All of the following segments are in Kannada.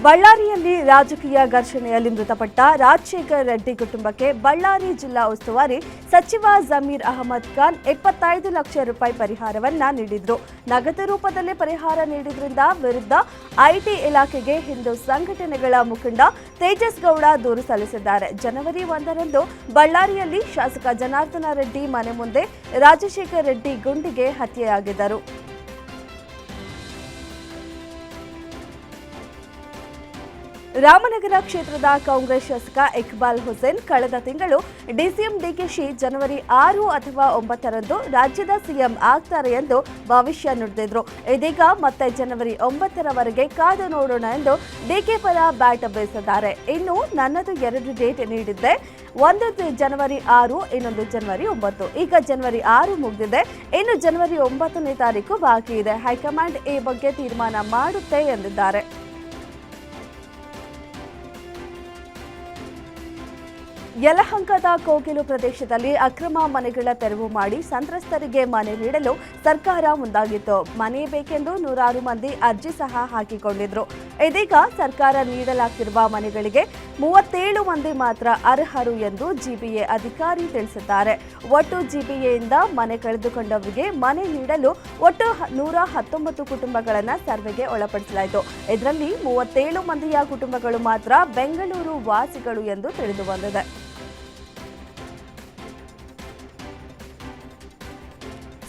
ಬಳ್ಳಾರಿಯಲ್ಲಿ ರಾಜಕೀಯ ಘರ್ಷಣೆಯಲ್ಲಿ ಮೃತಪಟ್ಟ ರಾಜಶೇಖರ್ ರೆಡ್ಡಿ ಕುಟುಂಬಕ್ಕೆ ಬಳ್ಳಾರಿ ಜಿಲ್ಲಾ ಉಸ್ತುವಾರಿ ಸಚಿವ ಜಮೀರ್ ಅಹಮದ್ ಖಾನ್ 25 ಲಕ್ಷ ರೂಪಾಯಿ ಪರಿಹಾರವನ್ನ ನೀಡಿದ್ರು. ನಗದು ರೂಪದಲ್ಲಿ ಪರಿಹಾರ ನೀಡಿದ್ರಿಂದ ವಿರುದ್ಧ ಐಟಿ ಇಲಾಖೆಗೆ ಹಿಂದೂ ಸಂಘಟನೆಗಳ ಮುಖಂಡ ತೇಜಸ್ ಗೌಡ ದೂರು ಸಲ್ಲಿಸಿದ್ದಾರೆ. ಜನವರಿ 1ರಂದು ಬಳ್ಳಾರಿಯಲ್ಲಿ ಶಾಸಕ ಜನಾರ್ದನ ರೆಡ್ಡಿ ಮನೆ ಮುಂದೆ ರಾಜಶೇಖರ್ ರೆಡ್ಡಿ ಗುಂಡಿಗೆ ಹತ್ಯೆಯಾಗಿದ್ದರು. ರಾಮನಗರ ಕ್ಷೇತ್ರದ ಕಾಂಗ್ರೆಸ್ ಶಾಸಕ ಇಕ್ಬಾಲ್ ಹುಸೇನ್ ಕಳೆದ ತಿಂಗಳು ಡಿಸಿಎಂ ಡಿಕೆಶಿ ಜನವರಿ 6 ಅಥವಾ 9ರಂದು ರಾಜ್ಯದ ಸಿಎಂ ಆಗ್ತಾರೆ ಎಂದು ಭವಿಷ್ಯ ನುಡಿದಿದ್ರು. ಇದೀಗ ಮತ್ತೆ ಜನವರಿ 9ರವರೆಗೆ ಕಾದು ನೋಡೋಣ ಎಂದು ಡಿಕೆ ಪರ ಬ್ಯಾಟ್ ಬೀಸಿದ್ದಾರೆ. ಇನ್ನು ನನ್ನದು 2 ಡೇಟ್ ನೀಡಿದ್ದೆ, ಒಂದು ಜನವರಿ 6, ಇನ್ನೊಂದು ಜನವರಿ 9. ಈಗ ಜನವರಿ 6 ಮುಗಿದಿದೆ, ಇನ್ನು ಜನವರಿ 9ನೇ ತಾರೀಕು ಬಾಕಿ ಇದೆ. ಹೈಕಮಾಂಡ್ ಈ ಬಗ್ಗೆ ತೀರ್ಮಾನ ಮಾಡುತ್ತೆ ಎಂದಿದ್ದಾರೆ. ಯಲಹಂಕದ ಕೋಗಿಲು ಪ್ರದೇಶದಲ್ಲಿ ಅಕ್ರಮ ಮನೆಗಳ ತೆರವು ಮಾಡಿ ಸಂತ್ರಸ್ತರಿಗೆ ಮನೆ ನೀಡಲು ಸರ್ಕಾರ ಮುಂದಾಗಿತ್ತು. ಮನೆ ಬೇಕೆಂದು ನೂರಾರು ಮಂದಿ ಅರ್ಜಿ ಸಹ ಹಾಕಿಕೊಂಡಿದ್ರು. ಇದೀಗ ಸರ್ಕಾರ ನೀಡಲಾಗಿರುವ ಮನೆಗಳಿಗೆ 37 ಮಂದಿ ಮಾತ್ರ ಅರ್ಹರು ಎಂದು ಜಿಬಿಎ ಅಧಿಕಾರಿ ತಿಳಿಸಿದ್ದಾರೆ. ಒಟ್ಟು ಜಿಬಿಎಯಿಂದ ಮನೆ ಕಳೆದುಕೊಂಡವರಿಗೆ ಮನೆ ನೀಡಲು ಒಟ್ಟು 119 ಕುಟುಂಬಗಳನ್ನು ಸರ್ವೆಗೆ ಒಳಪಡಿಸಲಾಯಿತು. ಇದರಲ್ಲಿ 37 ಮಂದಿಯ ಕುಟುಂಬಗಳು ಮಾತ್ರ ಬೆಂಗಳೂರು ವಾಸಿಗಳು ಎಂದು ತಿಳಿದು ಬಂದಿದೆ.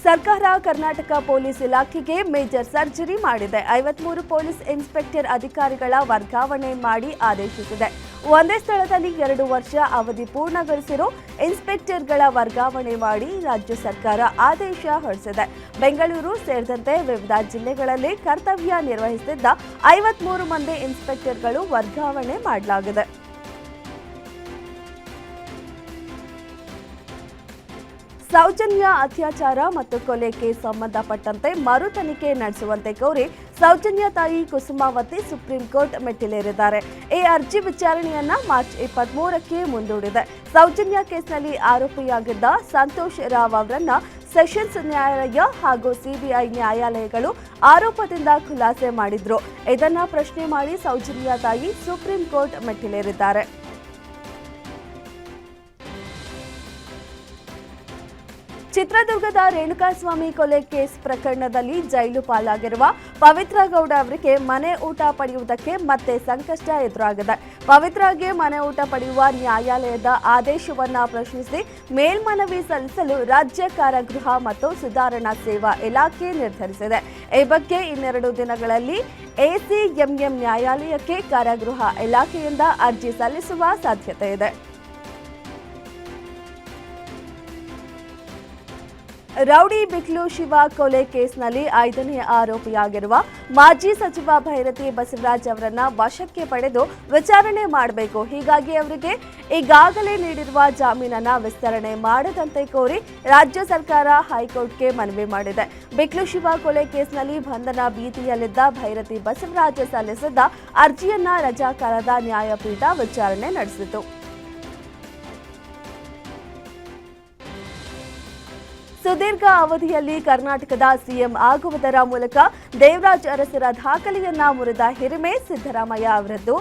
ಸರ್ಕಾರ ಕರ್ನಾಟಕ ಪೊಲೀಸ್ ಇಲಾಖೆಗೆ ಮೇಜರ್ ಸರ್ಜರಿ ಮಾಡಿದೆ. 53 ಪೊಲೀಸ್ ಇನ್ಸ್ಪೆಕ್ಟರ್ ಅಧಿಕಾರಿಗಳ ವರ್ಗಾವಣೆ ಮಾಡಿ ಆದೇಶಿಸಿದೆ. ಒಂದೇ ಸ್ಥಳದಲ್ಲಿ 2 ವರ್ಷ ಅವಧಿ ಪೂರ್ಣಗೊಳಿಸಿರೋ ಇನ್ಸ್ಪೆಕ್ಟರ್ಗಳ ವರ್ಗಾವಣೆ ಮಾಡಿ ರಾಜ್ಯ ಸರ್ಕಾರ ಆದೇಶ ಹೊರಡಿಸಿದೆ. ಬೆಂಗಳೂರು ಸೇರಿದಂತೆ ವಿವಿಧ ಜಿಲ್ಲೆಗಳಲ್ಲಿ ಕರ್ತವ್ಯ ನಿರ್ವಹಿಸುತ್ತಿದ್ದ 53 ಮಂದಿ ಇನ್ಸ್ಪೆಕ್ಟರ್ಗಳು ವರ್ಗಾವಣೆ ಮಾಡಲಾಗಿದೆ. ಸೌಜನ್ಯ ಅತ್ಯಾಚಾರ ಮತ್ತು ಕೊಲೆ ಕೇಸ್ ಸಂಬಂಧಪಟ್ಟಂತೆ ಮರು ತನಿಖೆ ನಡೆಸುವಂತೆ ಕೋರಿ ಸೌಜನ್ಯ ತಾಯಿ ಕುಸುಮಾವತಿ ಸುಪ್ರೀಂ ಕೋರ್ಟ್ ಮೆಟ್ಟಿಲೇರಿದ್ದಾರೆ. ಈ ಅರ್ಜಿ ವಿಚಾರಣೆಯನ್ನ ಮಾರ್ಚ್ 23ಕ್ಕೆ ಮುಂದೂಡಿದೆ. ಸೌಜನ್ಯ ಕೇಸ್ನಲ್ಲಿ ಆರೋಪಿಯಾಗಿದ್ದ ಸಂತೋಷ್ ರಾವ್ ಅವರನ್ನ ಸೆಷನ್ಸ್ ನ್ಯಾಯಾಲಯ ಹಾಗೂ ಸಿಬಿಐ ನ್ಯಾಯಾಲಯಗಳು ಆರೋಪದಿಂದ ಖುಲಾಸೆ ಮಾಡಿದ್ರು. ಇದನ್ನ ಪ್ರಶ್ನೆ ಮಾಡಿ ಸೌಜನ್ಯ ತಾಯಿ ಸುಪ್ರೀಂ ಕೋರ್ಟ್ ಮೆಟ್ಟಿಲೇರಿದ್ದಾರೆ. ಚಿತ್ರದುರ್ಗದ ರೇಣುಕಾಸ್ವಾಮಿ ಕೊಲೆ ಕೇಸ್ ಪ್ರಕರಣದಲ್ಲಿ ಜೈಲು ಪಾಲಾಗಿರುವ ಪವಿತ್ರ ಗೌಡ ಅವರಿಗೆ ಮನೆ ಊಟ ಪಡೆಯುವುದಕ್ಕೆ ಮತ್ತೆ ಸಂಕಷ್ಟ ಎದುರಾಗಿದೆ. ಪವಿತ್ರಗೆ ಮನೆ ಊಟ ಪಡೆಯುವ ನ್ಯಾಯಾಲಯದ ಆದೇಶವನ್ನ ಪ್ರಶ್ನಿಸಿ ಮೇಲ್ಮನವಿ ಸಲ್ಲಿಸಲು ರಾಜ್ಯ ಕಾರಾಗೃಹ ಮತ್ತು ಸುಧಾರಣಾ ಸೇವಾ ಇಲಾಖೆ ನಿರ್ಧರಿಸಿದೆ. ಈ ಬಗ್ಗೆ ಇನ್ನೆರಡು ದಿನಗಳಲ್ಲಿ ಎಸಿಎಂಎಂ ನ್ಯಾಯಾಲಯಕ್ಕೆ ಕಾರಾಗೃಹ ಇಲಾಖೆಯಿಂದ ಅರ್ಜಿ ಸಲ್ಲಿಸುವ ಸಾಧ್ಯತೆ ಇದೆ. ರೌಡಿ ಬಿಕ್ಲು ಶಿವ ಕೊಲೆ ಕೇಸ್ನಲ್ಲಿ 5ನೇ ಆರೋಪಿಯಾಗಿರುವ ಮಾಜಿ ಸಚಿವ ಭೈರತಿ ಬಸವರಾಜ್ ಅವರನ್ನ ವಶಕ್ಕೆ ಪಡೆದು ವಿಚಾರಣೆ ಮಾಡಬೇಕು. ಹೀಗಾಗಿ ಅವರಿಗೆ ಈಗಾಗಲೇ ನೀಡಿರುವ ಜಾಮೀನನ್ನ ವಿಸ್ತರಣೆ ಮಾಡದಂತೆ ಕೋರಿ ರಾಜ್ಯ ಸರ್ಕಾರ ಹೈಕೋರ್ಟ್ಗೆ ಮನವಿ ಮಾಡಿದೆ. ಬಿಕ್ಲು ಶಿವ ಕೊಲೆ ಕೇಸ್ನಲ್ಲಿ ಬಂಧನ ಭೀತಿಯಲ್ಲಿದ್ದ ಭೈರತಿ ಬಸವರಾಜ್ ಸಲ್ಲಿಸಿದ್ದ ಅರ್ಜಿಯನ್ನ ರಜಾಕಾಲದ ನ್ಯಾಯಪೀಠ ವಿಚಾರಣೆ ನಡೆಸಿತು. ಸುದೀರ್ಘ ಅವಧಿಯಲ್ಲಿ ಕರ್ನಾಟಕದ ಸಿಎಂ ಆಗುವುದರ ಮೂಲಕ ದೇವರಾಜ್ ಅರಸರ ದಾಖಲೆಯನ್ನ ಮುರಿದ ಹಿರಿಮೆ ಸಿದ್ದರಾಮಯ್ಯ ಅವರದ್ದು.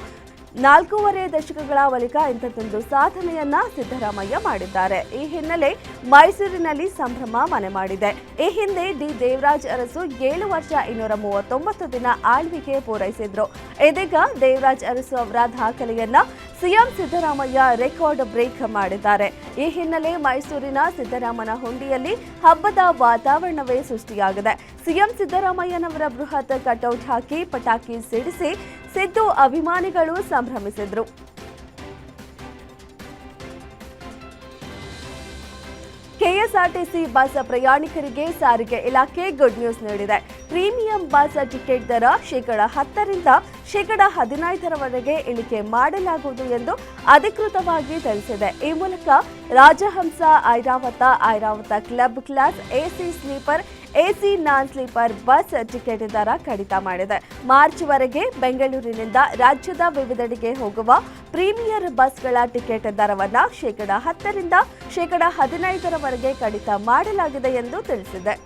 4.5 ದಶಕಗಳ ಬಳಿಕ ಇಂಥದ್ದೊಂದು ಸಾಧನೆಯನ್ನ ಸಿದ್ದರಾಮಯ್ಯ ಮಾಡಿದ್ದಾರೆ. ಈ ಹಿನ್ನೆಲೆ ಮೈಸೂರಿನಲ್ಲಿ ಸಂಭ್ರಮ ಮನೆ ಮಾಡಿದೆ. ಈ ಹಿಂದೆ ದೇವರಾಜ್ ಅರಸು 7 ವರ್ಷ 239 ದಿನ ಆಳ್ವಿಕೆ ಪೂರೈಸಿದ್ರು. ಇದೀಗ ದೇವರಾಜ್ ಅರಸು ಅವರ ದಾಖಲೆಯನ್ನ ಸಿಎಂ ಸಿದ್ದರಾಮಯ್ಯ ರೆಕಾರ್ಡ್ ಬ್ರೇಕ್ ಮಾಡಿದ್ದಾರೆ. ಈ ಹಿನ್ನೆಲೆ ಮೈಸೂರಿನ ಸಿದ್ದರಾಮನ ಹುಂಡಿಯಲ್ಲಿ ಹಬ್ಬದ ವಾತಾವರಣವೇ ಸೃಷ್ಟಿಯಾಗಿದೆ. ಸಿಎಂ ಸಿದ್ದರಾಮಯ್ಯನವರ ಬೃಹತ್ ಕಟೌಟ್ ಹಾಕಿ ಪಟಾಕಿ ಸಿಡಿಸಿ ಸಿದ್ದು ಅಭಿಮಾನಿಗಳು ಸಂಭ್ರಮಿಸಿದ್ರು. ಕೆಎಸ್ಆರ್ಟಿಸಿ ಬಸ್ ಪ್ರಯಾಣಿಕರಿಗೆ ಸಾರಿಗೆ ಇಲಾಖೆ ಗುಡ್ ನ್ಯೂಸ್ ನೀಡಿದೆ. ಪ್ರೀಮಿಯಂ ಬಸ್ ಟಿಕೆಟ್ ದರ ಶೇಕಡ 10ರಿಂದ ಶೇಕಡ 15ರವರೆಗೆ ಇಳಿಕೆ ಮಾಡಲಾಗುವುದು ಎಂದು ಅಧಿಕೃತವಾಗಿ ತಿಳಿಸಿದೆ. ಈ ಮೂಲಕ Rajahamsa, Airavat club class, AC sleeper, AC non sleeper bus ticket ದರ ಕಡಿತ ಮಾಡಿದೆ. ಮಾರ್ಚ್ವರೆಗೆ ಬೆಂಗಳೂರಿನಿಂದ ರಾಜ್ಯದ ವಿವಿಧೆಡೆಗೆ ಹೋಗುವ ಪ್ರೀಮಿಯರ್ ಬಸ್ಗಳ ಟಿಕೆಟ್ ದರವನ್ನು ಶೇಕಡ 10ರಿಂದ ಶೇಕಡ 15ರವರೆಗೆ ಕಡಿತ ಮಾಡಲಾಗಿದೆ ಎಂದು ತಿಳಿಸಿದೆ.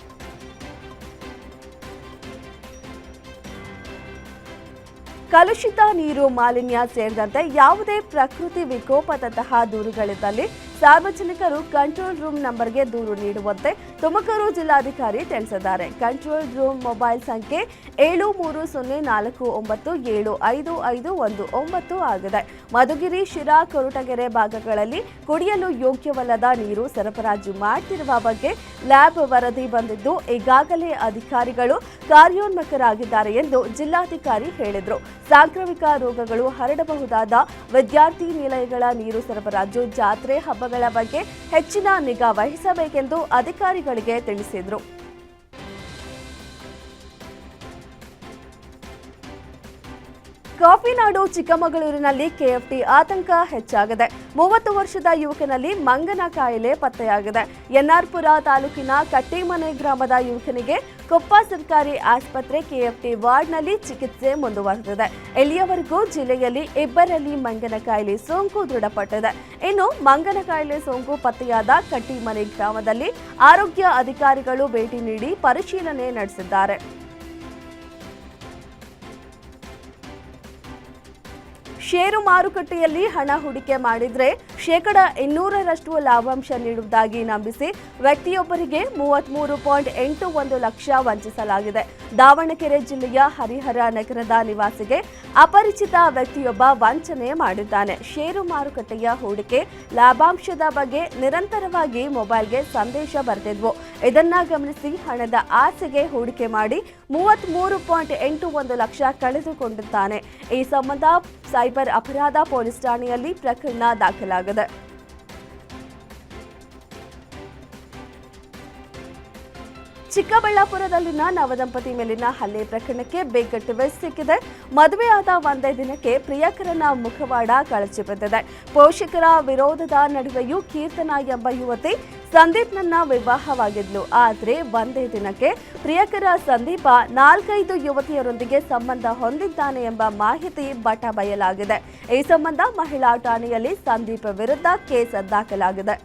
ಕಲುಷಿತ ನೀರು, ಮಾಲಿನ್ಯ ಸೇರಿದಂತೆ ಯಾವುದೇ ಪ್ರಕೃತಿ ವಿಕೋಪದಂತಹ ದೂರುಗಳಿದ್ದಲ್ಲಿ ಸಾರ್ವಜನಿಕರು ಕಂಟ್ರೋಲ್ ರೂಮ್ ನಂಬರ್ಗೆ ದೂರು ನೀಡುವಂತೆ ತುಮಕೂರು ಜಿಲ್ಲಾಧಿಕಾರಿ ತಿಳಿಸಿದ್ದಾರೆ. ಕಂಟ್ರೋಲ್ ರೂಮ್ ಮೊಬೈಲ್ ಸಂಖ್ಯೆ 7309755519 ಆಗಿದೆ. ಮಧುಗಿರಿ, ಶಿರಾ, ಕೊರಟಗೆರೆ ಭಾಗಗಳಲ್ಲಿ ಕುಡಿಯಲು ಯೋಗ್ಯವಲ್ಲದ ನೀರು ಸರಬರಾಜು ಮಾಡುತ್ತಿರುವ ಬಗ್ಗೆ ಲ್ಯಾಬ್ ವರದಿ ಬಂದಿದ್ದು ಈಗಾಗಲೇ ಅಧಿಕಾರಿಗಳು ಕಾರ್ಯೋನ್ಮುಖರಾಗಿದ್ದಾರೆ ಎಂದು ಜಿಲ್ಲಾಧಿಕಾರಿ ಹೇಳಿದರು. ಸಾಂಕ್ರಾಮಿಕ ರೋಗಗಳು ಹರಡಬಹುದಾದ ವಿದ್ಯಾರ್ಥಿ ನಿಲಯಗಳ ನೀರು ಸರಬರಾಜು, ಜಾತ್ರೆ, ಹಬ್ಬಗಳ ಬಗ್ಗೆ ಹೆಚ್ಚಿನ ನಿಗಾ ವಹಿಸಬೇಕೆಂದು ಅಧಿಕಾರಿಗಳಿಗೆ ತಿಳಿಸಿದರು. ಕಾಫಿನಾಡು ಚಿಕ್ಕಮಗಳೂರಿನಲ್ಲಿ ಕೆಎಫ್ಡಿ ಆತಂಕ ಹೆಚ್ಚಾಗಿದೆ. 30 ವರ್ಷದ ಯುವಕನಲ್ಲಿ ಮಂಗನ ಕಾಯಿಲೆ ಪತ್ತೆಯಾಗಿದೆ. ಎನ್ಆರ್ಪುರ ತಾಲೂಕಿನ ಕಟ್ಟಿಮನೆ ಗ್ರಾಮದ ಯುವಕನಿಗೆ ಕೊಪ್ಪ ಸರ್ಕಾರಿ ಆಸ್ಪತ್ರೆ ಕೆಎಫ್ಡಿ ವಾರ್ಡ್ನಲ್ಲಿ ಚಿಕಿತ್ಸೆ ಮುಂದುವರೆದಿದೆ. ಇಲ್ಲಿಯವರೆಗೂ ಜಿಲ್ಲೆಯಲ್ಲಿ 2ರಲ್ಲಿ ಮಂಗನ ಕಾಯಿಲೆ ಸೋಂಕು ದೃಢಪಟ್ಟಿದೆ. ಇನ್ನು ಮಂಗನ ಕಾಯಿಲೆ ಸೋಂಕು ಪತ್ತೆಯಾದ ಕಟ್ಟಿಮನೆ ಗ್ರಾಮದಲ್ಲಿ ಆರೋಗ್ಯ ಅಧಿಕಾರಿಗಳು ಭೇಟಿ ನೀಡಿ ಪರಿಶೀಲನೆ ನಡೆಸಿದ್ದಾರೆ. ಷೇರು ಮಾರುಕಟ್ಟೆಯಲ್ಲಿ ಹಣ ಹೂಡಿಕೆ ಮಾಡಿದ್ರೆ %200ರಷ್ಟು ಲಾಭಾಂಶ ನೀಡುವುದಾಗಿ ನಂಬಿಸಿ ವ್ಯಕ್ತಿಯೊಬ್ಬರಿಗೆ 33.81 ಲಕ್ಷ ವಂಚಿಸಲಾಗಿದೆ. ದಾವಣಗೆರೆ ಜಿಲ್ಲೆಯ ಹರಿಹರ ನಗರದ ನಿವಾಸಿಗೆ ಅಪರಿಚಿತ ವ್ಯಕ್ತಿಯೊಬ್ಬ ವಂಚನೆ ಮಾಡಿದ್ದಾನೆ. ಷೇರು ಮಾರುಕಟ್ಟೆಯ ಹೂಡಿಕೆ ಲಾಭಾಂಶದ ಬಗ್ಗೆ ನಿರಂತರವಾಗಿ ಮೊಬೈಲ್ಗೆ ಸಂದೇಶ ಬರೆದಿದ್ವು. ಇದನ್ನ ಗಮನಿಸಿ ಹಣದ ಆಸೆಗೆ ಹೂಡಿಕೆ ಮಾಡಿ 33.81 ಲಕ್ಷ ಕಳೆದುಕೊಂಡಿದ್ದಾನೆ. ಈ ಸಂಬಂಧ ಸೈಬರ್ ಅಪರಾಧ ಪೊಲೀಸ್ ಠಾಣೆಯಲ್ಲಿ ಪ್ರಕರಣ ದಾಖಲಾಗಿದೆ. ಚಿಕ್ಕಬಳ್ಳಾಪುರದಲ್ಲಿನ ನವದಂಪತಿ ಮೇಲಿನ ಹಲ್ಲೆ ಪ್ರಕರಣಕ್ಕೆ ಬಿಗ್ ಟ್ವಿಸ್ಟ್ ಸಿಕ್ಕಿದೆ. ಮದುವೆಯಾದ ಒಂದೇ ದಿನಕ್ಕೆ ಪ್ರಿಯಕರನ ಮುಖವಾಡ ಕಳಚಿ ಬಿದ್ದಿದೆ. ಪೋಷಕರ ವಿರೋಧದ ನಡುವೆಯೂ ಕೀರ್ತನಾ ಎಂಬ ಯುವತಿ ಸಂದೀಪ್ನನ್ನ ವಿವಾಹವಾಗಿದ್ಲು. ಆದರೆ ಒಂದೇ ದಿನಕ್ಕೆ ಪ್ರಿಯಕರ ಸಂದೀಪ 4-5 ಯುವತಿಯರೊಂದಿಗೆ ಸಂಬಂಧ ಹೊಂದಿದ್ದಾನೆ ಎಂಬ ಮಾಹಿತಿ ಬಯಲಾಗಿದೆ. ಈ ಸಂಬಂಧ ಮಹಿಳಾ ಠಾಣೆಯಲ್ಲಿ ಸಂದೀಪ್ ವಿರುದ್ಧ ಕೇಸ್ ದಾಖಲಾಗಿದೆ.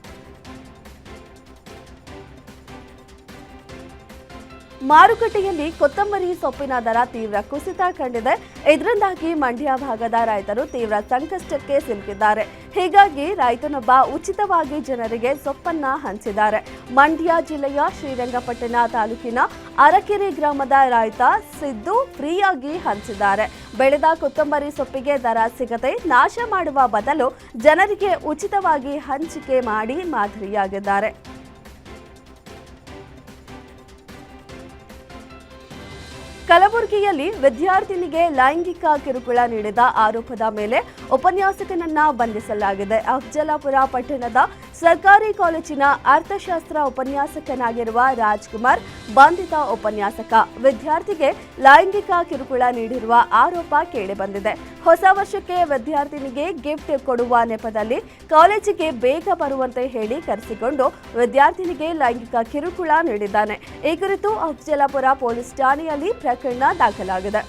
ಮಾರುಕಟ್ಟೆಯಲ್ಲಿ ಕೊತ್ತಂಬರಿ ಸೊಪ್ಪಿನ ದರ ತೀವ್ರ ಕುಸಿತ ಕಂಡಿದೆ. ಇದರಿಂದಾಗಿ ಮಂಡ್ಯ ಭಾಗದ ರೈತರು ತೀವ್ರ ಸಂಕಷ್ಟಕ್ಕೆ ಸಿಲುಕಿದ್ದಾರೆ. ಹೀಗಾಗಿ ರೈತನೊಬ್ಬ ಉಚಿತವಾಗಿ ಜನರಿಗೆ ಸೊಪ್ಪನ್ನ ಹಂಚಿದ್ದಾರೆ. ಮಂಡ್ಯ ಜಿಲ್ಲೆಯ ಶ್ರೀರಂಗಪಟ್ಟಣ ತಾಲೂಕಿನ ಅರಕೆರೆ ಗ್ರಾಮದ ರೈತ ಸಿದ್ದು ಫ್ರೀಯಾಗಿ ಹಂಚಿದ್ದಾರೆ. ಬೆಳೆದ ಕೊತ್ತಂಬರಿ ಸೊಪ್ಪಿಗೆ ದರ ಸಿಗದೆ ನಾಶ ಮಾಡುವ ಬದಲು ಜನರಿಗೆ ಉಚಿತವಾಗಿ ಹಂಚಿಕೆ ಮಾಡಿ ಮಾದರಿಯಾಗಿದ್ದಾರೆ. ಕಲಬುರಗಿಯಲ್ಲಿ ವಿದ್ಯಾರ್ಥಿನಿಗೆ ಲೈಂಗಿಕ ಕಿರುಕುಳ ನೀಡಿದ ಆರೋಪದ ಮೇಲೆ ಉಪನ್ಯಾಸಕನನ್ನ ಬಂಧಿಸಲಾಗಿದೆ. ಅಫಜಲಾಪುರ ಪಟ್ಟಣದ ಸರ್ಕಾರಿ ಕಾಲೇಜಿನ ಅರ್ಥಶಾಸ್ತ್ರ ಉಪನ್ಯಾಸಕನಾಗಿರುವ ರಾಜ್ಕುಮಾರ್ ಬಂಧಿತ ಉಪನ್ಯಾಸಕ. ವಿದ್ಯಾರ್ಥಿಗೆ ಲೈಂಗಿಕ ಕಿರುಕುಳ ನೀಡಿರುವ ಆರೋಪ ಕೇಳಿಬಂದಿದೆ. ಹೊಸ ವರ್ಷಕ್ಕೆ ವಿದ್ಯಾರ್ಥಿನಿಗೆ ಗಿಫ್ಟ್ ಕೊಡುವ ನೆಪದಲ್ಲಿ ಕಾಲೇಜಿಗೆ ಬೇಗ ಬರುವಂತೆ ಹೇಳಿ ಕರೆಸಿಕೊಂಡು ವಿದ್ಯಾರ್ಥಿನಿಗೆ ಲೈಂಗಿಕ ಕಿರುಕುಳ ನೀಡಿದ್ದಾನೆ. ಈ ಕುರಿತು ಅಫಜಲಾಪುರ ಪೊಲೀಸ್ ಠಾಣೆಯಲ್ಲಿ ಪ್ರಕರಣ ದಾಖಲಾಗಿದೆ.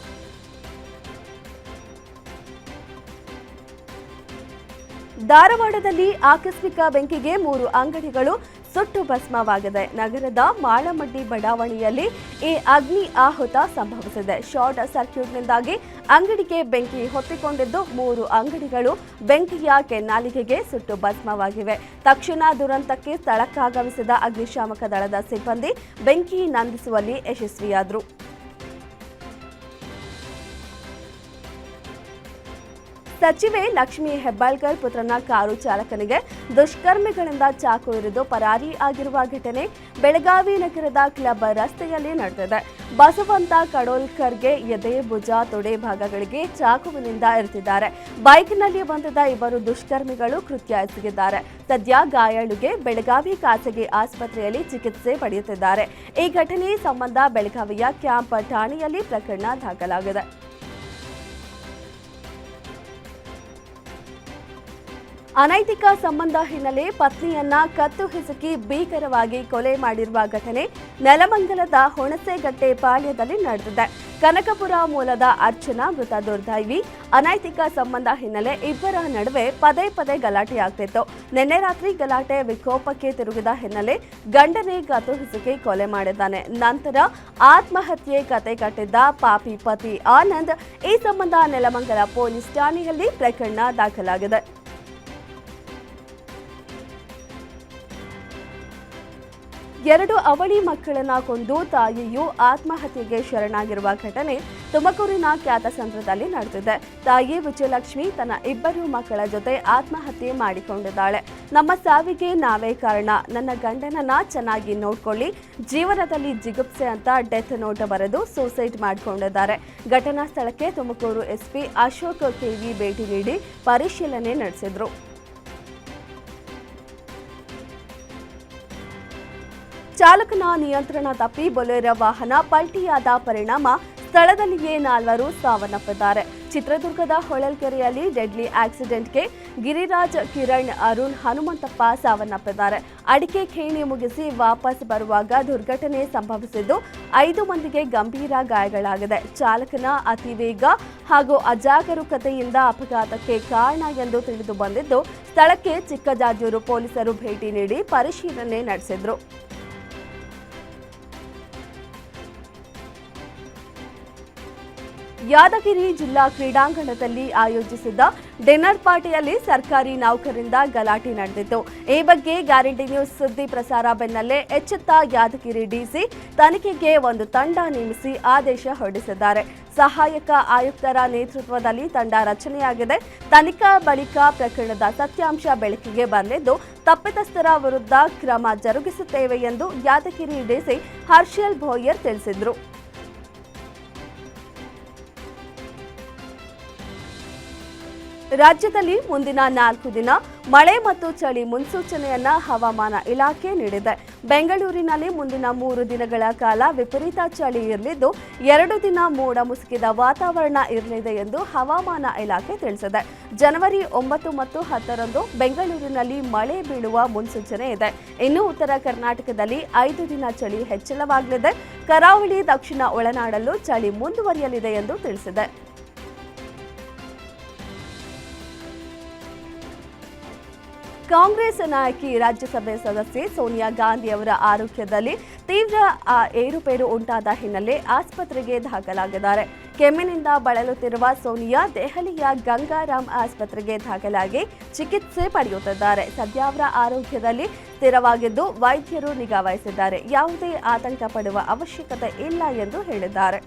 ಧಾರವಾಡದಲ್ಲಿ ಆಕಸ್ಮಿಕ ಬೆಂಕಿಗೆ 3 ಅಂಗಡಿಗಳು ಸುಟ್ಟು ಭಸ್ಮವಾಗಿದೆ. ನಗರದ ಮಾಳಮಡ್ಡಿ ಬಡಾವಣೆಯಲ್ಲಿ ಈ ಅಗ್ನಿ ಆಹುತ ಸಂಭವಿಸಿದೆ. ಶಾರ್ಟ್ ಸರ್ಕ್ಯೂಟ್ನಿಂದಾಗಿ ಅಂಗಡಿಗೆ ಬೆಂಕಿ ಹೊತ್ತಿಕೊಂಡಿದ್ದು 3 ಅಂಗಡಿಗಳು ಬೆಂಕಿಯ ಕೆನ್ನಾಲಿಗೆಗೆ ಸುಟ್ಟು ಭಸ್ಮವಾಗಿವೆ. ತಕ್ಷಣ ದುರಂತಕ್ಕೆ ಸ್ಥಳಕ್ಕಾಗಮಿಸಿದ ಅಗ್ನಿಶಾಮಕ ದಳದ ಸಿಬ್ಬಂದಿ ಬೆಂಕಿ ನಂದಿಸುವಲ್ಲಿ ಯಶಸ್ವಿಯಾದರು. ಸಚಿವೆ ಲಕ್ಷ್ಮೀ ಹೆಬ್ಬಾಳ್ಕರ್ ಪುತ್ರನ ಕಾರು ಚಾಲಕನಿಗೆ ದುಷ್ಕರ್ಮಿಗಳಿಂದ ಚಾಕು ಇರಿದು ಪರಾರಿ ಆಗಿರುವ ಘಟನೆ ಬೆಳಗಾವಿ ನಗರದ ಕ್ಲಬ್ ರಸ್ತೆಯಲ್ಲಿ ನಡೆದಿದೆ. ಬಸವಂತ ಕಡೋಲ್ಕರ್ಗೆ ಎದೆ, ಭುಜ, ತೊಡೆ ಭಾಗಗಳಿಗೆ ಚಾಕುವಿನಿಂದ ಇರಿದಿದ್ದಾರೆ. ಬೈಕ್ನಲ್ಲಿ ಬಂದಿದ್ದ 2 ದುಷ್ಕರ್ಮಿಗಳು ಕೃತ್ಯ ಎಸಗಿದ್ದಾರೆ. ಸದ್ಯ ಗಾಯಾಳುಗೆ ಬೆಳಗಾವಿ ಖಾಸಗಿ ಆಸ್ಪತ್ರೆಯಲ್ಲಿ ಚಿಕಿತ್ಸೆ ಪಡೆಯುತ್ತಿದ್ದಾರೆ. ಈ ಘಟನೆ ಸಂಬಂಧ ಬೆಳಗಾವಿಯ ಕ್ಯಾಂಪ್ ಠಾಣೆಯಲ್ಲಿ ಪ್ರಕರಣ ದಾಖಲಾಗಿದೆ. ಅನೈತಿಕ ಸಂಬಂಧ ಹಿನ್ನೆಲೆ ಪತ್ನಿಯನ್ನ ಕತ್ತು ಹಿಸುಕಿ ಭೀಕರವಾಗಿ ಕೊಲೆ ಮಾಡಿರುವ ಘಟನೆ ನೆಲಮಂಗಲದ ಹುಣಸೆಗಟ್ಟೆ ಪಾಳ್ಯದಲ್ಲಿ ನಡೆದಿದೆ. ಕನಕಪುರ ಮೂಲದ ಅರ್ಚನಾ ಮೃತ ದುರ್ದೈವಿ. ಅನೈತಿಕ ಸಂಬಂಧ ಹಿನ್ನೆಲೆ ಇಬ್ಬರ ನಡುವೆ ಪದೇ ಪದೇ ಗಲಾಟೆಯಾಗ್ತಿತ್ತು. ನಿನ್ನೆ ರಾತ್ರಿ ಗಲಾಟೆ ವಿಕೋಪಕ್ಕೆ ತಿರುಗಿದ ಹಿನ್ನೆಲೆ ಗಂಡನೇ ಗತು ಹಿಸುಕಿ ಕೊಲೆ ಮಾಡಿದ್ದಾನೆ. ನಂತರ ಆತ್ಮಹತ್ಯೆ ಕತೆ ಕಟ್ಟಿದ್ದ ಪಾಪಿ ಪತಿ ಆನಂದ್. ಈ ಸಂಬಂಧ ನೆಲಮಂಗಲ ಪೊಲೀಸ್ ಠಾಣೆಯಲ್ಲಿ ಪ್ರಕರಣ ದಾಖಲಾಗಿದೆ. ಎರಡು ಅವಳಿ ಮಕ್ಕಳನ್ನ ಕೊಂದು ತಾಯಿಯು ಆತ್ಮಹತ್ಯೆಗೆ ಶರಣಾಗಿರುವ ಘಟನೆ ತುಮಕೂರಿನ ಖ್ಯಾತಸಂದ್ರದಲ್ಲಿ ನಡೆದಿದೆ. ತಾಯಿ ವಿಜಯಲಕ್ಷ್ಮಿ ತನ್ನ ಇಬ್ಬರು ಮಕ್ಕಳ ಜೊತೆ ಆತ್ಮಹತ್ಯೆ ಮಾಡಿಕೊಂಡಿದ್ದಾಳೆ. ನಮ್ಮ ಸಾವಿಗೆ ನಾವೇ ಕಾರಣ, ನನ್ನ ಗಂಡನನ್ನ ಚೆನ್ನಾಗಿ ನೋಡ್ಕೊಳ್ಳಿ, ಜೀವನದಲ್ಲಿ ಜಿಗುಪ್ಸೆ ಅಂತ ಡೆತ್ ನೋಟ್ ಬರೆದು ಸೂಸೈಡ್ ಮಾಡಿಕೊಂಡಿದ್ದಾರೆ. ಘಟನಾ ಸ್ಥಳಕ್ಕೆ ತುಮಕೂರು ಎಸ್ಪಿ ಅಶೋಕ್ ಕೆವಿ ಭೇಟಿ ನೀಡಿ ಪರಿಶೀಲನೆ ನಡೆಸಿದ್ರು. ಚಾಲಕನ ನಿಯಂತ್ರಣ ತಪ್ಪಿ ಬೊಲೆರೋ ವಾಹನ ಪಲ್ಟಿಯಾದ ಪರಿಣಾಮ ಸ್ಥಳದಲ್ಲಿಯೇ 4 ಸಾವನ್ನಪ್ಪಿದ್ದಾರೆ. ಚಿತ್ರದುರ್ಗದ ಹೊಳಲ್ಕೆರೆಯಲ್ಲಿ ಡೆಡ್ಲಿ ಆಕ್ಸಿಡೆಂಟ್ಗೆ ಗಿರಿರಾಜ್, ಕಿರಣ್, ಅರುಣ್, ಹನುಮಂತಪ್ಪ ಸಾವನ್ನಪ್ಪಿದ್ದಾರೆ. ಅಡಿಕೆ ಖೇಣಿ ಮುಗಿಸಿ ವಾಪಸ್ ಬರುವಾಗ ದುರ್ಘಟನೆ ಸಂಭವಿಸಿದ್ದು 5 ಮಂದಿಗೆ ಗಂಭೀರ ಗಾಯಗಳಾಗಿದೆ. ಚಾಲಕನ ಅತಿವೇಗ ಹಾಗೂ ಅಜಾಗರೂಕತೆಯಿಂದ ಅಪಘಾತಕ್ಕೆ ಕಾರಣ ಎಂದು ತಿಳಿದು ಬಂದಿದ್ದು, ಸ್ಥಳಕ್ಕೆ ಚಿಕ್ಕಜಾಜೂರು ಪೊಲೀಸರು ಭೇಟಿ ನೀಡಿ ಪರಿಶೀಲನೆ ನಡೆಸಿದ್ರು. ಯಾದಗಿರಿ ಜಿಲ್ಲಾ ಕ್ರೀಡಾಂಗಣದಲ್ಲಿ ಆಯೋಜಿಸಿದ್ದ ಡಿನ್ನರ್ ಪಾರ್ಟಿಯಲ್ಲಿ ಸರ್ಕಾರಿ ನೌಕರರಿಂದ ಗಲಾಟೆ ನಡೆದಿತ್ತು. ಈ ಬಗ್ಗೆ ಗ್ಯಾರಂಟಿ ನ್ಯೂಸ್ ಸುದ್ದಿ ಪ್ರಸಾರ ಬೆನ್ನಲ್ಲೇ ಎಚ್ಚೆತ್ತ ಯಾದಗಿರಿ ಡಿಸಿ ತನಿಖೆಗೆ ಒಂದು ತಂಡ ನೇಮಿಸಿ ಆದೇಶ ಹೊರಡಿಸಿದ್ದಾರೆ. ಸಹಾಯಕ ಆಯುಕ್ತರ ನೇತೃತ್ವದಲ್ಲಿ ತಂಡ ರಚನೆಯಾಗಿದೆ. ತನಿಖಾ ಬಳಿಕ ಪ್ರಕರಣದ ಸತ್ಯಾಂಶ ಬೆಳಕಿಗೆ ಬಂದಿದ್ದು, ತಪ್ಪಿತಸ್ಥರ ವಿರುದ್ಧ ಕ್ರಮ ಜರುಗಿಸುತ್ತೇವೆ ಎಂದು ಯಾದಗಿರಿ ಡಿಸಿ ಹರ್ಷಲ್ ಭೋಯರ್ ತಿಳಿಸಿದರು. ರಾಜ್ಯದಲ್ಲಿ ಮುಂದಿನ 4 ದಿನ ಮಳೆ ಮತ್ತು ಚಳಿ ಮುನ್ಸೂಚನೆಯನ್ನ ಹವಾಮಾನ ಇಲಾಖೆ ನೀಡಿದೆ. ಬೆಂಗಳೂರಿನಲ್ಲಿ ಮುಂದಿನ 3 ದಿನಗಳ ಕಾಲ ವಿಪರೀತ ಚಳಿ ಇರಲಿದ್ದು, 2 ದಿನ ಮೋಡ ಮುಸುಕಿದ ವಾತಾವರಣ ಇರಲಿದೆ ಎಂದು ಹವಾಮಾನ ಇಲಾಖೆ ತಿಳಿಸಿದೆ. ಜನವರಿ 9 ಮತ್ತು 10ರಂದು ಬೆಂಗಳೂರಿನಲ್ಲಿ ಮಳೆ ಬೀಳುವ ಮುನ್ಸೂಚನೆ ಇದೆ. ಇನ್ನು ಉತ್ತರ ಕರ್ನಾಟಕದಲ್ಲಿ 5 ದಿನ ಚಳಿ ಹೆಚ್ಚಳವಾಗಲಿದೆ. ಕರಾವಳಿ, ದಕ್ಷಿಣ ಒಳನಾಡಲ್ಲೂ ಚಳಿ ಮುಂದುವರಿಯಲಿದೆ ಎಂದು ತಿಳಿಸಿದೆ. ಕಾಂಗ್ರೆಸ್ ನಾಯಕಿ, ರಾಜ್ಯಸಭೆ ಸದಸ್ಯೆ ಸೋನಿಯಾ ಗಾಂಧಿ ಅವರ ಆರೋಗ್ಯದಲ್ಲಿ ತೀವ್ರ ಏರುಪೇರು ಉಂಟಾದ ಹಿನ್ನೆಲೆ ಆಸ್ಪತ್ರೆಗೆ ದಾಖಲಾಗಿದ್ದಾರೆ. ಕೆಮ್ಮಿನಿಂದ ಬಳಲುತ್ತಿರುವ ಸೋನಿಯಾ ದೆಹಲಿಯ ಗಂಗಾರಾಮ್ ಆಸ್ಪತ್ರೆಗೆ ದಾಖಲಾಗಿ ಚಿಕಿತ್ಸೆ ಪಡೆಯುತ್ತಿದ್ದಾರೆ. ಸದ್ಯ ಅವರ ಆರೋಗ್ಯದಲ್ಲಿ ಸ್ಥಿರವಾಗಿದ್ದು ವೈದ್ಯರು ನಿಗಾ ವಹಿಸಿದ್ದಾರೆ. ಯಾವುದೇ ಆತಂಕ ಪಡುವ ಅವಶ್ಯಕತೆ ಇಲ್ಲ ಎಂದು ಹೇಳಿದ್ದಾರೆ.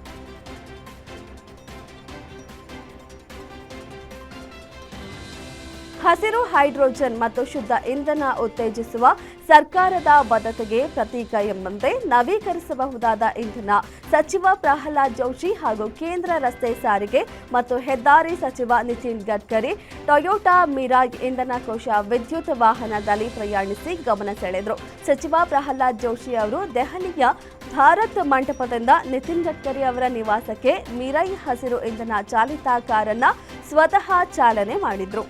ಹಸಿರು ಹೈಡ್ರೋಜನ್ ಮತ್ತು ಶುದ್ಧ ಇಂಧನ ಉತ್ತೇಜಿಸುವ ಸರ್ಕಾರದ ಬದ್ಧತೆಗೆ ಪ್ರತೀಕ ಎಂಬಂತೆ ನವೀಕರಿಸಬಹುದಾದ ಇಂಧನ ಸಚಿವ ಪ್ರಹ್ಲಾದ್ ಜೋಶಿ ಹಾಗೂ ಕೇಂದ್ರ ರಸ್ತೆ ಸಾರಿಗೆ ಮತ್ತು ಹೆದ್ದಾರಿ ಸಚಿವ ನಿತಿನ್ ಗಡ್ಕರಿ ಟೊಯೋಟಾ ಮಿರಾಜ್ ಇಂಧನ ಕೋಶ ವಿದ್ಯುತ್ ವಾಹನದಲ್ಲಿ ಪ್ರಯಾಣಿಸಿ ಗಮನ ಸೆಳೆದರು. ಸಚಿವ ಪ್ರಹ್ಲಾದ್ ಜೋಶಿ ಅವರು ದೆಹಲಿಯ ಭಾರತ್ ಮಂಟಪದಿಂದ ನಿತಿನ್ ಗಡ್ಕರಿ ಅವರ ನಿವಾಸಕ್ಕೆ ಮಿರೈ ಹಸಿರು ಇಂಧನ ಚಾಲಿತ ಕಾರನ್ನ ಸ್ವತಃ ಚಾಲನೆ ಮಾಡಿದ್ರು.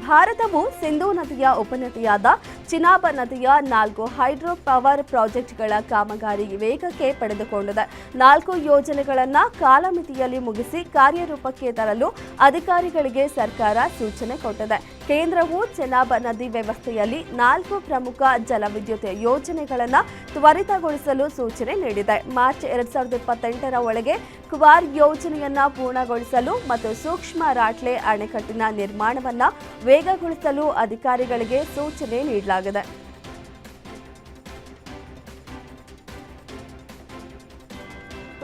ಭಾರತವು ಸಿಂಧೂ ನದಿಯ ಉಪನದಿಯಾದ ಚಿನಾಬ್ ನದಿಯ 4 ಹೈಡ್ರೋ ಪವರ್ ಪ್ರಾಜೆಕ್ಟ್ಗಳ ಕಾಮಗಾರಿ ವೇಗಕ್ಕೆ ಪಡೆದುಕೊಂಡಿದೆ. 4 ಯೋಜನೆಗಳನ್ನು ಕಾಲಮಿತಿಯಲ್ಲಿ ಮುಗಿಸಿ ಕಾರ್ಯರೂಪಕ್ಕೆ ತರಲು ಅಧಿಕಾರಿಗಳಿಗೆ ಸರ್ಕಾರ ಸೂಚನೆ ಕೊಟ್ಟಿದೆ. ಕೇಂದ್ರವು ಚೆನಾಬ್ ನದಿ ವ್ಯವಸ್ಥೆಯಲ್ಲಿ 4 ಪ್ರಮುಖ ಜಲವಿದ್ಯುತ್ ಯೋಜನೆಗಳನ್ನು ತ್ವರಿತಗೊಳಿಸಲು ಸೂಚನೆ ನೀಡಿದೆ. ಮಾರ್ಚ್ 2028ರ ಒಳಗೆ ಕ್ವಾರ್ ಯೋಜನೆಯನ್ನು ಪೂರ್ಣಗೊಳಿಸಲು ಮತ್ತು ಸೂಕ್ಷ್ಮ ರಾಟ್ಲೆ ಅಣೆಕಟ್ಟಿನ ನಿರ್ಮಾಣವನ್ನು ವೇಗಗೊಳಿಸಲು ಅಧಿಕಾರಿಗಳಿಗೆ ಸೂಚನೆ ನೀಡಲಾಗಿದೆ.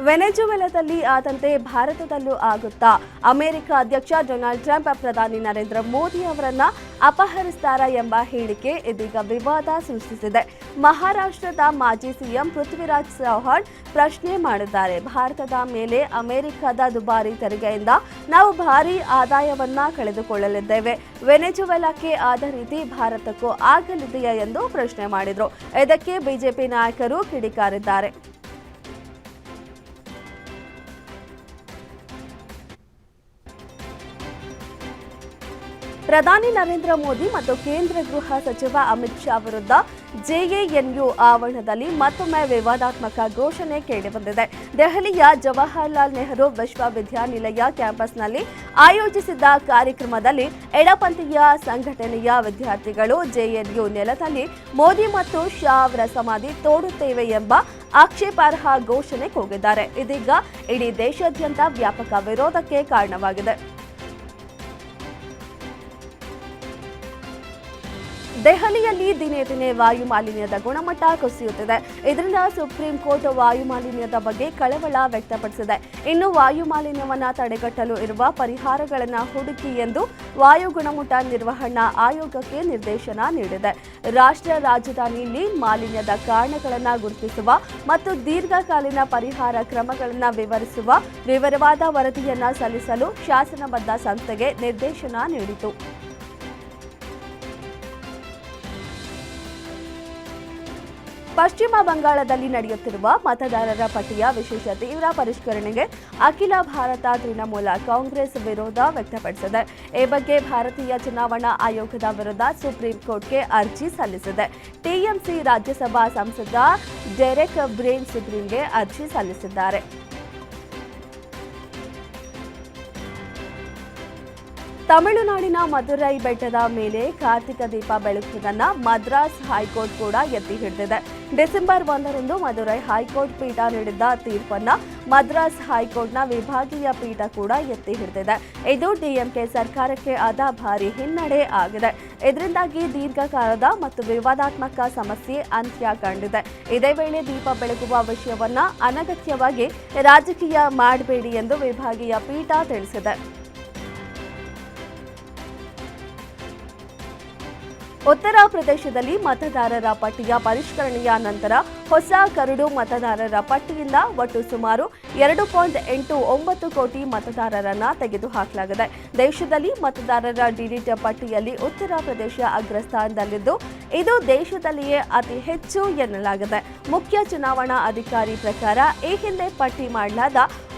ವೆನೆಜುವೆಲಾದಲ್ಲಿ ಆದಂತೆ ಭಾರತದಲ್ಲೂ ಆಗುತ್ತಾ? ಅಮೆರಿಕ ಅಧ್ಯಕ್ಷ ಡೊನಾಲ್ಡ್ ಟ್ರಂಪ್ ಪ್ರಧಾನಿ ನರೇಂದ್ರ ಮೋದಿ ಅವರನ್ನ ಅಪಹರಿಸುತ್ತಾರೆ ಎಂಬ ಹೇಳಿಕೆ ಇದೀಗ ವಿವಾದ ಸೃಷ್ಟಿಸಿದೆ. ಮಹಾರಾಷ್ಟ್ರದ ಮಾಜಿ ಸಿಎಂ ಪೃಥ್ವಿರಾಜ್ ಚೌಹಾಣ್ ಪ್ರಶ್ನೆ ಮಾಡಿದ್ದಾರೆ. ಭಾರತದ ಮೇಲೆ ಅಮೆರಿಕದ ದುಬಾರಿ ತೆರಿಗೆಯಿಂದ ನಾವು ಭಾರೀ ಆದಾಯವನ್ನ ಕಳೆದುಕೊಳ್ಳಲಿದ್ದೇವೆ. ವೆನೆಜುವೆಲಾಕ್ಕೆ ಆದ ರೀತಿ ಭಾರತಕ್ಕೂ ಆಗಲಿದೆಯಾ ಎಂದು ಪ್ರಶ್ನೆ ಮಾಡಿದರು. ಇದಕ್ಕೆ ಬಿಜೆಪಿ ನಾಯಕರು ಕಿಡಿಕಾರಿದ್ದಾರೆ. ಪ್ರಧಾನಿ ನರೇಂದ್ರ ಮೋದಿ ಮತ್ತು ಕೇಂದ್ರ ಗೃಹ ಸಚಿವ ಅಮಿತ್ ಶಾ ವಿರುದ್ಧ ಜೆಎನ್ಯು ಆವರಣದಲ್ಲಿ ಮತ್ತೊಮ್ಮೆ ವಿವಾದಾತ್ಮಕ ಘೋಷಣೆ ಕೇಳಿಬಂದಿದೆ. ದೆಹಲಿಯ ಜವಾಹರಲಾಲ್ ನೆಹರು ವಿಶ್ವವಿದ್ಯಾನಿಲಯ ಕ್ಯಾಂಪಸ್ನಲ್ಲಿ ಆಯೋಜಿಸಿದ್ದ ಕಾರ್ಯಕ್ರಮದಲ್ಲಿ ಎಡಪಂಥೀಯ ಸಂಘಟನೆಯ ವಿದ್ಯಾರ್ಥಿಗಳು ಜೆಎನ್ಯು ನೆಲದಲ್ಲಿ ಮೋದಿ ಮತ್ತು ಶಾ ಅವರ ಸಮಾಧಿ ತೋಡುತ್ತೇವೆ ಎಂಬ ಆಕ್ಷೇಪಾರ್ಹ ಘೋಷಣೆ ಕೂಗಿದ್ದಾರೆ. ಇದೀಗ ಇಡೀ ದೇಶಾದ್ಯಂತ ವ್ಯಾಪಕ ವಿರೋಧಕ್ಕೆ ಕಾರಣವಾಗಿದೆ. ದೆಹಲಿಯಲ್ಲಿ ದಿನೇ ದಿನೇ ವಾಯು ಮಾಲಿನ್ಯದ ಗುಣಮಟ್ಟ ಕುಸಿಯುತ್ತಿದೆ. ಇದರಿಂದ ಸುಪ್ರೀಂ ಕೋರ್ಟ್ ವಾಯು ಮಾಲಿನ್ಯದ ಬಗ್ಗೆ ಕಳವಳ ವ್ಯಕ್ತಪಡಿಸಿದೆ. ಇನ್ನು ವಾಯು ಮಾಲಿನ್ಯವನ್ನು ತಡೆಗಟ್ಟಲು ಇರುವ ಪರಿಹಾರಗಳನ್ನು ಹುಡುಕಿ ಎಂದು ವಾಯು ಗುಣಮಟ್ಟ ನಿರ್ವಹಣಾ ಆಯೋಗಕ್ಕೆ ನಿರ್ದೇಶನ ನೀಡಿದೆ. ರಾಷ್ಟ್ರ ರಾಜಧಾನಿಯಲ್ಲಿ ಮಾಲಿನ್ಯದ ಕಾರಣಗಳನ್ನು ಗುರುತಿಸುವ ಮತ್ತು ದೀರ್ಘಕಾಲೀನ ಪರಿಹಾರ ಕ್ರಮಗಳನ್ನು ವಿವರಿಸುವ ವಿವರವಾದ ವರದಿಯನ್ನು ಸಲ್ಲಿಸಲು ಶಾಸನಬದ್ಧ ಸಂಸ್ಥೆಗೆ ನಿರ್ದೇಶನ ನೀಡಿತು. ಪಶ್ಚಿಮ ಬಂಗಾಳದಲ್ಲಿ ನಡೆಯುತ್ತಿರುವ ಮತದಾರರ ಪಟ್ಟಿಯ ವಿಶೇಷ ತೀವ್ರ ಪರಿಷ್ಕರಣೆಗೆ ಅಖಿಲ ಭಾರತ ತೃಣಮೂಲ ಕಾಂಗ್ರೆಸ್ ವಿರೋಧ ವ್ಯಕ್ತಪಡಿಸಿದೆ. ಈ ಬಗ್ಗೆ ಭಾರತೀಯ ಚುನಾವಣಾ ಆಯೋಗದ ವಿರುದ್ಧ ಸುಪ್ರೀಂ ಕೋರ್ಟ್ಗೆ ಅರ್ಜಿ ಸಲ್ಲಿಸಿದೆ. ಟಿಎಂಸಿ ರಾಜ್ಯಸಭಾ ಸಂಸದ ಡೆರೆಕ್ ಬ್ರೇನ್ ಸುಪ್ರೀಂಗೆ ಅರ್ಜಿ ಸಲ್ಲಿಸಿದ್ದಾರೆ. ತಮಿಳುನಾಡಿನ ಮದುರೈ ಬೆಟ್ಟದ ಮೇಲೆ ಕಾರ್ತಿಕ ದೀಪ ಬೆಳಗುವುದನ್ನು ಮದ್ರಾಸ್ ಹೈಕೋರ್ಟ್ ಕೂಡ ಎತ್ತಿ ಹಿಡಿದಿದೆ. ಡಿಸೆಂಬರ್ 1ರಂದು ಮದುರೈ ಹೈಕೋರ್ಟ್ ಪೀಠ ನೀಡಿದ್ದ ತೀರ್ಪನ್ನು ಮದ್ರಾಸ್ ಹೈಕೋರ್ಟ್ನ ವಿಭಾಗೀಯ ಪೀಠ ಕೂಡ ಎತ್ತಿ ಹಿಡಿದಿದೆ. ಇದು ಡಿಎಂಕೆ ಸರ್ಕಾರಕ್ಕೆ ಆದ ಭಾರಿ ಹಿನ್ನಡೆ ಆಗಿದೆ. ಇದರಿಂದಾಗಿ ದೀರ್ಘಕಾಲದ ಮತ್ತು ವಿವಾದಾತ್ಮಕ ಸಮಸ್ಯೆ ಅಂತ್ಯ ಕಂಡಿದೆ. ಇದೇ ವೇಳೆ ದೀಪ ಬೆಳಗುವ ವಿಷಯವನ್ನ ಅನಗತ್ಯವಾಗಿ ರಾಜಕೀಯ ಮಾಡಬೇಡಿ ಎಂದು ವಿಭಾಗೀಯ ಪೀಠ ತಿಳಿಸಿದೆ. ಉತ್ತರ ಪ್ರದೇಶದಲ್ಲಿ ಮತದಾರರ ಪಟ್ಟಿಯ ಪರಿಷ್ಕರಣೆಯ ನಂತರ ಹೊಸ ಕರಡು ಮತದಾರರ ಪಟ್ಟಿಯಿಂದ ಒಟ್ಟು ಸುಮಾರು 2.89 ಕೋಟಿ ಮತದಾರರನ್ನು ತೆಗೆದುಹಾಕಲಾಗಿದೆ. ದೇಶದಲ್ಲಿ ಮತದಾರರ ಡಿಲೀಟ್ ಪಟ್ಟಿಯಲ್ಲಿ ಉತ್ತರ ಪ್ರದೇಶ ಅಗ್ರಸ್ಥಾನದಲ್ಲಿದ್ದು, ಇದು ದೇಶದಲ್ಲಿಯೇ ಅತಿ ಹೆಚ್ಚು ಎನ್ನಲಾಗಿದೆ. ಮುಖ್ಯ ಚುನಾವಣಾ ಅಧಿಕಾರಿ ಪ್ರಕಾರ ಈ ಹಿಂದೆ ಪಟ್ಟಿ ಮಾಡಲಾದ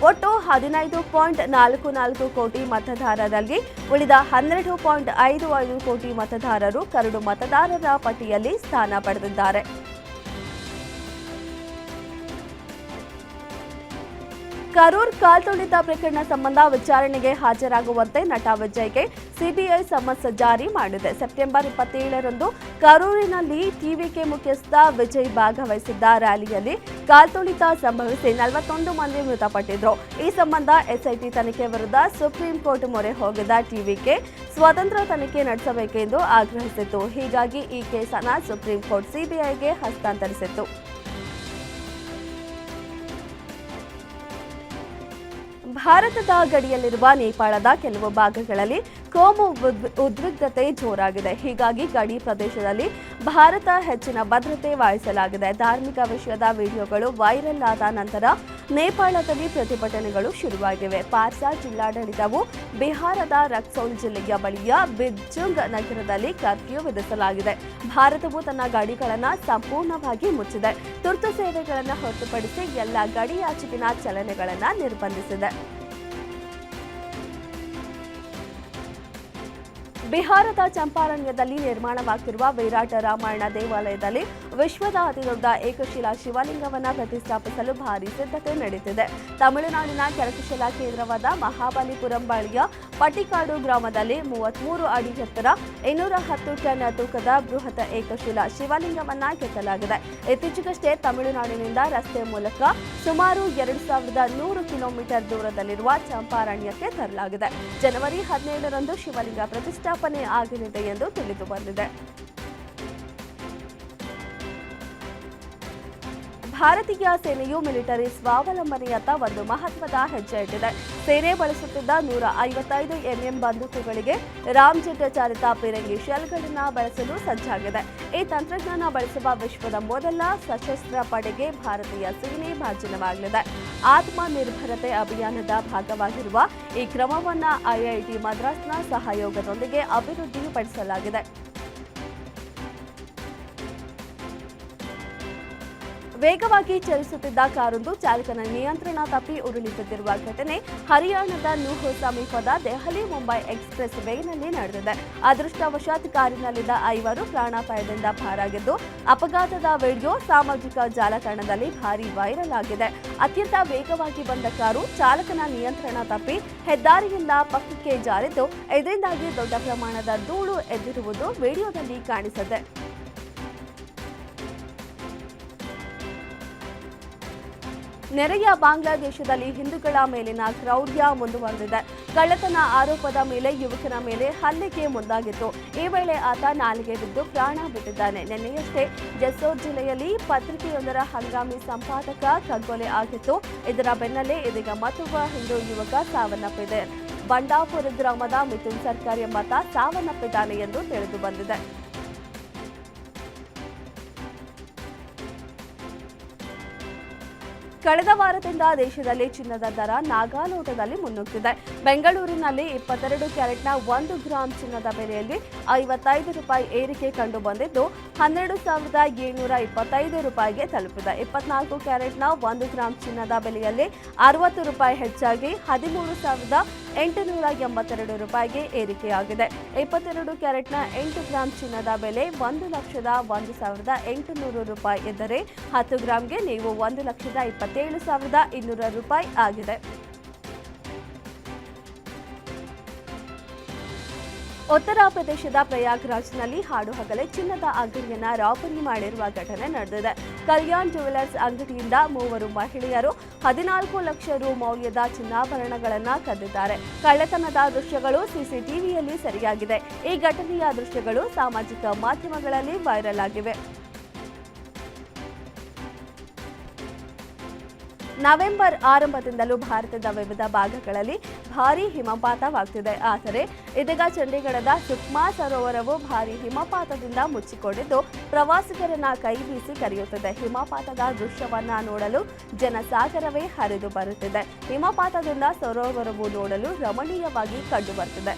ಒಟ್ಟು 15.44 ಕೋಟಿ ಮತದಾರರಲ್ಲಿ ಉಳಿದ 12.55 ಕೋಟಿ ಮತದಾರರು ಕರಡು ಮತದಾರರ ಪಟ್ಟಿಯಲ್ಲಿ ಸ್ಥಾನ ಪಡೆದಿದ್ದಾರೆ. ಕರೂರ್ ಕಾಲ್ತುಳಿತ ಪ್ರಕರಣ ಸಂಬಂಧ ವಿಚಾರಣೆಗೆ ಹಾಜರಾಗುವಂತೆ ನಟ ವಿಜಯ್ಗೆ ಸಿಬಿಐ ಸಮನ್ಸ್ ಜಾರಿ ಮಾಡಿದೆ. ಸೆಪ್ಟೆಂಬರ್ 27ರಂದು ಕರೂರಿನಲ್ಲಿ ಟಿವಿಕೆ ಮುಖ್ಯಸ್ಥ ವಿಜಯ್ ಭಾಗವಹಿಸಿದ್ದ ರ್ಯಾಲಿಯಲ್ಲಿ ಕಾಲ್ತುಳಿತ ಸಂಭವಿಸಿ 41 ಮಂದಿ ಮೃತಪಟ್ಟಿದ್ರು. ಈ ಸಂಬಂಧ ಎಸ್ಐಟಿ ತನಿಖೆ ವಿರುದ್ಧ ಸುಪ್ರೀಂ ಕೋರ್ಟ್ ಮೊರೆ ಹೋಗಿದ್ದ ಟಿವಿಕೆ ಸ್ವತಂತ್ರ ತನಿಖೆ ನಡೆಸಬೇಕೆಂದು ಆಗ್ರಹಿಸಿತ್ತು. ಹೀಗಾಗಿ ಈ ಕೇಸನ್ನು ಸುಪ್ರೀಂ ಕೋರ್ಟ್ ಸಿಬಿಐಗೆ ಹಸ್ತಾಂತರಿಸಿತ್ತು. ಭಾರತದ ಗಡಿಯಲ್ಲಿರುವ ನೇಪಾಳದ ಕೆಲವು ಭಾಗಗಳಲ್ಲಿ ಕೋಮು ಉದ್ವಿಗ್ನತೆ ಜೋರಾಗಿದೆ. ಹೀಗಾಗಿ ಗಡಿ ಪ್ರದೇಶದಲ್ಲಿ ಭಾರತ ಹೆಚ್ಚಿನ ಭದ್ರತೆ ವಹಿಸಲಾಗಿದೆ. ಧಾರ್ಮಿಕ ವಿಷಯದ ವಿಡಿಯೋಗಳು ವೈರಲ್ ಆದ ನಂತರ ನೇಪಾಳದಲ್ಲಿ ಪ್ರತಿಭಟನೆಗಳು ಶುರುವಾಗಿವೆ. ಪಾರ್ಸಾ ಜಿಲ್ಲಾಡಳಿತವು ಬಿಹಾರದ ರಕ್ಸೌಲ್ ಜಿಲ್ಲೆಯ ಬಳಿಯ ಬಿಜ್ಜುಂಗ್ ನಗರದಲ್ಲಿ ಕರ್ಫ್ಯೂ ವಿಧಿಸಲಾಗಿದೆ. ಭಾರತವು ತನ್ನ ಗಡಿಗಳನ್ನು ಸಂಪೂರ್ಣವಾಗಿ ಮುಚ್ಚಿದೆ. ತುರ್ತು ಸೇವೆಗಳನ್ನು ಹೊರತುಪಡಿಸಿ ಎಲ್ಲ ಗಡಿಯಾಚೆಗಿನ ಚಲನೆಗಳನ್ನು ನಿರ್ಬಂಧಿಸಿದೆ. ಬಿಹಾರದ ಚಂಪಾರಣ್ಯದಲ್ಲಿ ನಿರ್ಮಾಣವಾಗುತ್ತಿರುವ ವಿರಾಟ ರಾಮಾಯಣ ದೇವಾಲಯದಲ್ಲಿ ವಿಶ್ವದ ಅತಿದೊಡ್ಡ ಏಕಶಿಲಾ ಶಿವಲಿಂಗವನ್ನು ಪ್ರತಿಷ್ಠಾಪಿಸಲು ಭಾರೀ ಸಿದ್ಧತೆ ನಡೆದಿದೆ. ತಮಿಳುನಾಡಿನ ಕರಕುಶಲ ಕೇಂದ್ರವಾದ ಮಹಾಬಲಿಪುರಂ ಬಳಿಯ ಪಟ್ಟಿಕಾಡು ಗ್ರಾಮದಲ್ಲಿ 33 ಅಡಿ ಎತ್ತರ 210 ಟನ್ ತೂಕದ ಬೃಹತ್ ಏಕಶಿಲಾ ಶಿವಲಿಂಗವನ್ನು ಕೆತ್ತಲಾಗಿದೆ. ಇತ್ತೀಚೆಗಷ್ಟೇ ತಮಿಳುನಾಡಿನಿಂದ ರಸ್ತೆ ಮೂಲಕ ಸುಮಾರು 2100 ಕಿಲೋಮೀಟರ್ ದೂರದಲ್ಲಿರುವ ಚಂಪಾರಣ್ಯಕ್ಕೆ ತರಲಾಗಿದೆ. ಜನವರಿ 17ರಂದು ಶಿವಲಿಂಗ ಪ್ರತಿಷ್ಠಾಪನೆ ಆಗಲಿದೆ ಎಂದು ತಿಳಿದು ಬಂದಿದೆ. ಭಾರತೀಯ ಸೇನೆಯು ಮಿಲಿಟರಿ ಸ್ವಾವಲಂಬನೆಯತ್ತ ಒಂದು ಮಹತ್ವದ ಹೆಜ್ಜೆ ಇಟ್ಟಿದೆ. ಸೇನೆ ಬಳಸುತ್ತಿದ್ದ 155 ಎಂಎಂ ಬಂದೂಕುಗಳಿಗೆ ರಾಮ್ಜೆಟ್ ಚಾಲಿತ ಪಿರಂಗಿ ಶೆಲ್ಗಳನ್ನು ಬಳಸಲು ಸಜ್ಜಾಗಿದೆ. ಈ ತಂತ್ರಜ್ಞಾನ ಬಳಸುವ ವಿಶ್ವದ ಮೊದಲ ಸಶಸ್ತ್ರ ಪಡೆಗೆ ಭಾರತೀಯ ಸೇನೆ ಭಾಜನವಾಗಲಿದೆ. ಆತ್ಮನಿರ್ಭರತೆ ಅಭಿಯಾನದ ಭಾಗವಾಗಿರುವ ಈ ಕ್ರಮವನ್ನು ಐಐಟಿ ಮದ್ರಾಸ್ನ ಸಹಯೋಗದೊಂದಿಗೆ ಅಭಿವೃದ್ಧಿಪಡಿಸಲಾಗಿದೆ. ವೇಗವಾಗಿ ಚಲಿಸುತ್ತಿದ್ದ ಕಾರೊಂದು ಚಾಲಕನ ನಿಯಂತ್ರಣ ತಪ್ಪಿ ಉರುಳಿ ಬಿದ್ದಿರುವ ಘಟನೆ ಹರಿಯಾಣದ ನೂಹ್ ಸಮೀಪದ ದೆಹಲಿ ಮುಂಬೈ ಎಕ್ಸ್‌ಪ್ರೆಸ್ ವೇನಲ್ಲಿ ನಡೆದಿದೆ. ಅದೃಷ್ಟವಶಾತ್ ಕಾರಿನಲ್ಲಿದ್ದ 5 ಪ್ರಾಣಾಪಾಯದಿಂದ ಪಾರಾಗಿದ್ದು, ಅಪಘಾತದ ವಿಡಿಯೋ ಸಾಮಾಜಿಕ ಜಾಲತಾಣದಲ್ಲಿ ಭಾರೀ ವೈರಲ್ ಆಗಿದೆ. ಅತ್ಯಂತ ವೇಗವಾಗಿ ಬಂದ ಕಾರು ಚಾಲಕನ ನಿಯಂತ್ರಣ ತಪ್ಪಿ ಹೆದ್ದಾರಿಯಿಂದ ಪಕ್ಕಕ್ಕೆ ಜಾರಿದ್ದು, ಇದರಿಂದಾಗಿ ದೊಡ್ಡ ಪ್ರಮಾಣದ ಧೂಳು ಎದ್ದಿರುವುದು ವಿಡಿಯೋದಲ್ಲಿ ಕಾಣಿಸಿದೆ. ನೆರೆಯ ಬಾಂಗ್ಲಾದೇಶದಲ್ಲಿ ಹಿಂದೂಗಳ ಮೇಲಿನ ಕ್ರೌರ್ಯ ಮುಂದುವರೆದಿದೆ. ಕಳ್ಳತನ ಆರೋಪದ ಮೇಲೆ ಯುವಕನ ಮೇಲೆ ಹಲ್ಲೆಗೆ ಮುಂದಾಗಿತ್ತು. ಈ ವೇಳೆ ಆತ ನಾಲಿಗೆ ಬಿದ್ದು ಪ್ರಾಣ ಬಿಟ್ಟಿದ್ದಾನೆ. ನಿನ್ನೆಯಷ್ಟೇ ಜೆಸ್ಸೋರ್ ಜಿಲ್ಲೆಯಲ್ಲಿ ಪತ್ರಿಕೆಯೊಂದರ ಹಂಗಾಮಿ ಸಂಪಾದಕ ಕಗ್ಗೊಲೆ ಆಗಿತ್ತು. ಇದರ ಬೆನ್ನಲ್ಲೇ ಇದೀಗ ಮತ್ತೊಬ್ಬ ಹಿಂದೂ ಯುವಕ ಸಾವನ್ನಪ್ಪಿದೆ. ಬಂಡಾಪುರ ಗ್ರಾಮದ ಮಿಥುನ್ ಸರ್ಕಾರ್ ಎಂಬಾತ ಸಾವನ್ನಪ್ಪಿದ್ದಾನೆ ಎಂದು ತಿಳಿದು ಬಂದಿದೆ. ಕಳೆದ ವಾರದಿಂದ ದೇಶದಲ್ಲಿ ಚಿನ್ನದ ದರ ನಾಗಾಲೋಟದಲ್ಲಿ ಮುನ್ನುಗ್ಗಿದೆ. ಬೆಂಗಳೂರಿನಲ್ಲಿ 22 ಕ್ಯಾರೆಟ್ನ 1 ಗ್ರಾಂ ಚಿನ್ನದ ಬೆಲೆಯಲ್ಲಿ 55 ರೂಪಾಯಿ ಏರಿಕೆ ಕಂಡು ಬಂದಿದ್ದು, 12,725 ರೂಪಾಯಿಗೆ ತಲುಪಿದೆ. 24 ಕ್ಯಾರೆಟ್ನ 1 ಗ್ರಾಂ ಚಿನ್ನದ ಬೆಲೆಯಲ್ಲಿ 60 ರೂಪಾಯಿ ಹೆಚ್ಚಾಗಿ 13,882 ರೂಪಾಯಿಗೆ ಏರಿಕೆಯಾಗಿದೆ. 22 ಕ್ಯಾರೆಟ್ನ 8 ಗ್ರಾಂ ಚಿನ್ನದ ಬೆಲೆ 1,01,800 ರೂಪಾಯಿ ಇದ್ದರೆ 10 ಗ್ರಾಂಗೆ ನೀವು 1,27,200 ರೂಪಾಯಿ ಆಗಿದೆ. ಉತ್ತರ ಪ್ರದೇಶದ ಪ್ರಯಾಗ್ರಾಜ್ನಲ್ಲಿ ಹಾಡು ಹಗಲೇ ಚಿನ್ನದ ಅಂಗಡಿಯನ್ನ ರಾಬರಿ ಮಾಡಿರುವ ಘಟನೆ ನಡೆದಿದೆ. ಕಲ್ಯಾಣ್ ಜ್ಯುವೆಲರ್ಸ್ ಅಂಗಡಿಯಿಂದ 3 ಮಹಿಳೆಯರು 14 ಲಕ್ಷ ರು ಮೌಲ್ಯದ ಚಿನ್ನಾಭರಣಗಳನ್ನು ಕದ್ದಿದ್ದಾರೆ. ಕಳ್ಳತನದ ದೃಶ್ಯಗಳು ಸಿಸಿಟಿವಿಯಲ್ಲಿ ಸೆರೆಯಾಗಿದೆ. ಈ ಘಟನೆಯ ದೃಶ್ಯಗಳು ಸಾಮಾಜಿಕ ಮಾಧ್ಯಮಗಳಲ್ಲಿ ವೈರಲ್ ಆಗಿವೆ. ನವೆಂಬರ್ ಆರಂಭದಿಂದಲೂ ಭಾರತದ ವಿವಿಧ ಭಾಗಗಳಲ್ಲಿ ಭಾರೀ ಹಿಮಪಾತವಾಗುತ್ತಿದೆ. ಆದರೆ ಇದೀಗ ಚಂಡೀಗಢದ ಸುಕ್ಮಾ ಸರೋವರವು ಭಾರೀ ಹಿಮಪಾತದಿಂದ ಮುಚ್ಚಿಕೊಂಡಿದ್ದು, ಪ್ರವಾಸಿಗರನ್ನ ಕೈ ಬೀಸಿ ಕರೆಯುತ್ತಿದೆ. ಹಿಮಪಾತದ ದೃಶ್ಯವನ್ನ ನೋಡಲು ಜನಸಾಗರವೇ ಹರಿದು ಬರುತ್ತಿದೆ. ಹಿಮಪಾತದಿಂದ ಸರೋವರವು ನೋಡಲು ರಮಣೀಯವಾಗಿ ಕಂಡುಬರುತ್ತಿದೆ.